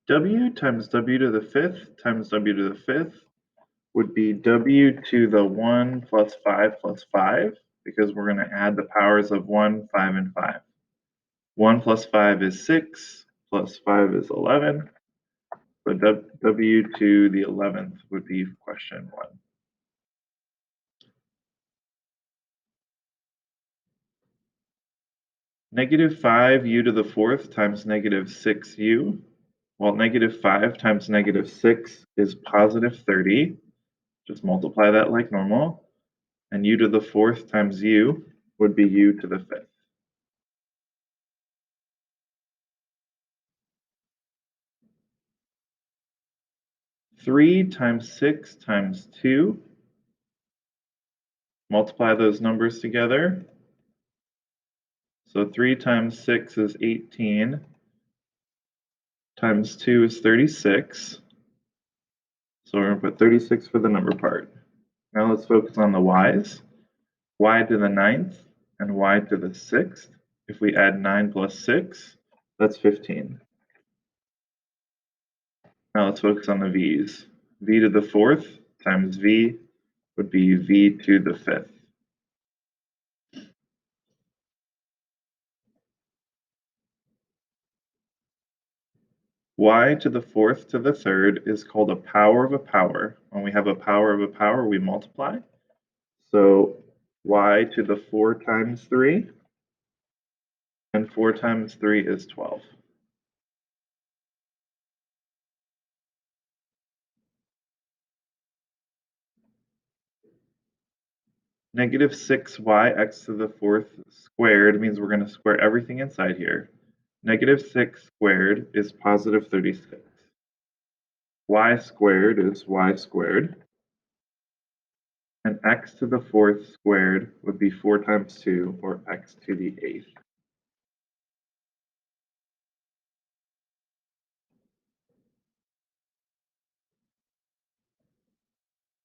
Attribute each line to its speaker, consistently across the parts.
Speaker 1: w times w to the fifth times w to the fifth would be w to the 1 plus 5 plus 5, because we're going to add the powers of 1, 5, and 5. 1 plus 5 is 6, plus 5 is 11, but w to the 11th would be question 1. Negative 5u to the fourth times negative 6u. Well, negative 5 times negative 6 is positive 30. Just multiply that like normal. And u to the fourth times u would be u to the fifth. Three times 6 times 2. Multiply those numbers together. So 3 times 6 is 18, times 2 is 36. So we're going to put 36 for the number part. Now let's focus on the y's. Y to the ninth and y to the sixth. If we add 9 plus 6, that's 15. Now let's focus on the v's. V to the fourth times v would be v to the fifth. Y to the fourth to the third is called a power of a power. When we have a power of a power, we multiply. So y to the 4 times 3, and 4 times 3 is 12. Negative 6yx to the fourth squared means we're going to square everything inside here. Negative 6 squared is positive 36. Y squared is y squared. And x to the fourth squared would be 4 times 2, or x to the eighth.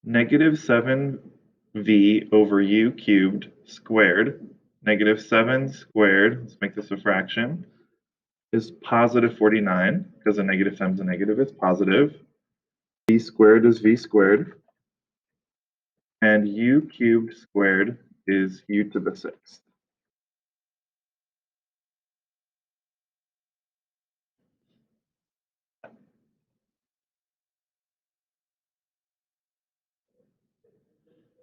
Speaker 1: Negative 7v over u cubed squared. Negative 7 squared, let's make this a fraction, is positive 49, because a negative times a negative is positive. V squared is v squared. And u cubed squared is u to the sixth.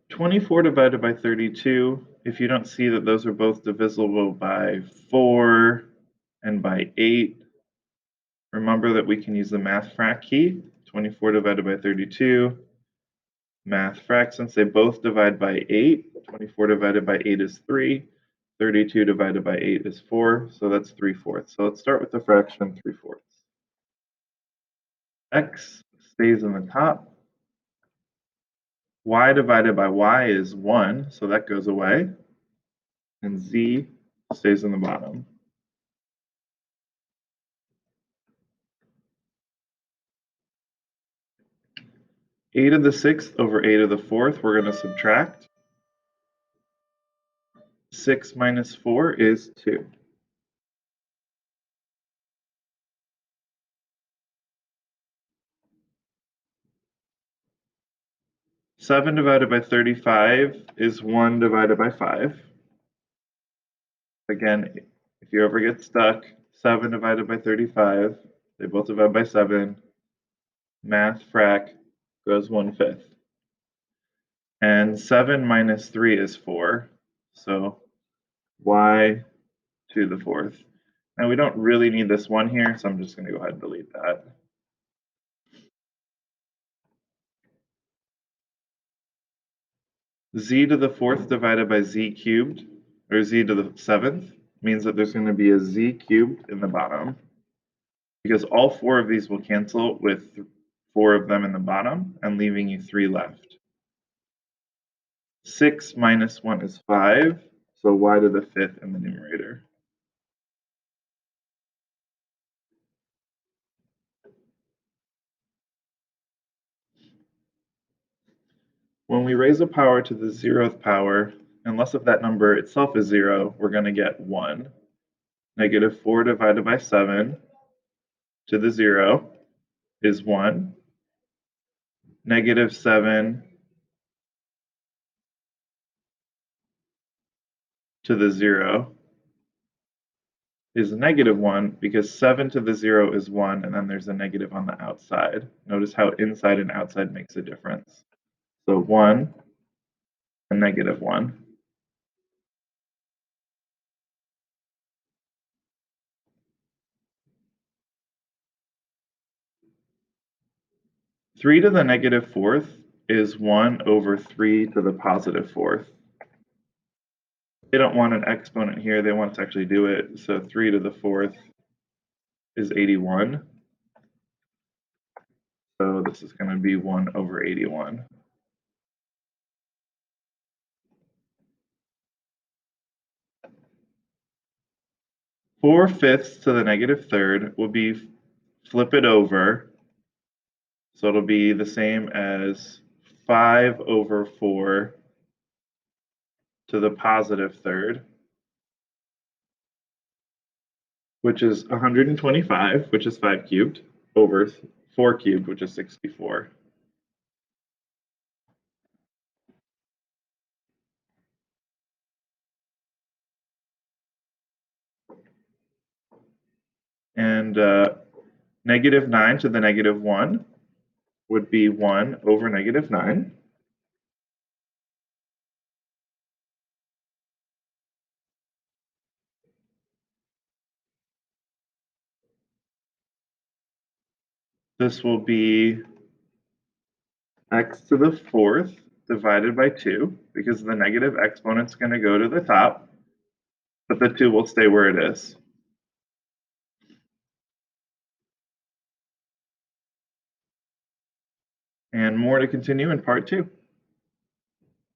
Speaker 1: (24) divided by 32, if you don't see that those are both divisible by 4 and by 8, remember that we can use the math frac key. 24 divided by 32, math frac, since they both divide by 8, 24 divided by 8 is 3, 32 divided by 8 is 4, so that's 3/4. So let's start with the fraction 3/4. X stays in the top. Y divided by y is 1, so that goes away. And z stays in the bottom. A to the sixth over a to the fourth, we're going to subtract. 6 minus 4 is 2. Seven divided by 35 is 1 divided by 5. Again, if you ever get stuck, 7 divided by 35, they both divide by 7. Math frac goes 1/5. And 7 minus 3 is 4, so y to the fourth. Now we don't really need this 1 here, so I'm just going to go ahead and delete that. Z to the fourth divided by z cubed, or z to the seventh, means that there's going to be a z cubed in the bottom, because all 4 of these will cancel with 4 of them in the bottom, and leaving you 3 left. 6 minus 1 is 5, so y to the fifth in the numerator. When we raise a power to the 0th power, unless if that number itself is 0, we're going to get 1. Negative 4 divided by 7 to the 0 is 1. Negative 7 to the 0 is negative 1 because 7 to the 0 is 1, and then there's a negative on the outside. Notice how inside and outside makes a difference. So 1 and negative 1. Three to the negative fourth is 1 over 3 to the positive fourth. They don't want an exponent here, they want to actually do it. So 3 to the fourth is 81. So this is going to be 1 over 81. Four-fifths to the negative third will be flip it over. So it'll be the same as 5 over 4 to the positive third, which is 125, which is 5 cubed, over 4 cubed, which is 64. And negative 9 to the negative 1 would be 1 over negative 9. This will be x to the fourth divided by 2, because the negative exponent's going to go to the top, but the 2 will stay where it is. And more to continue in part 2.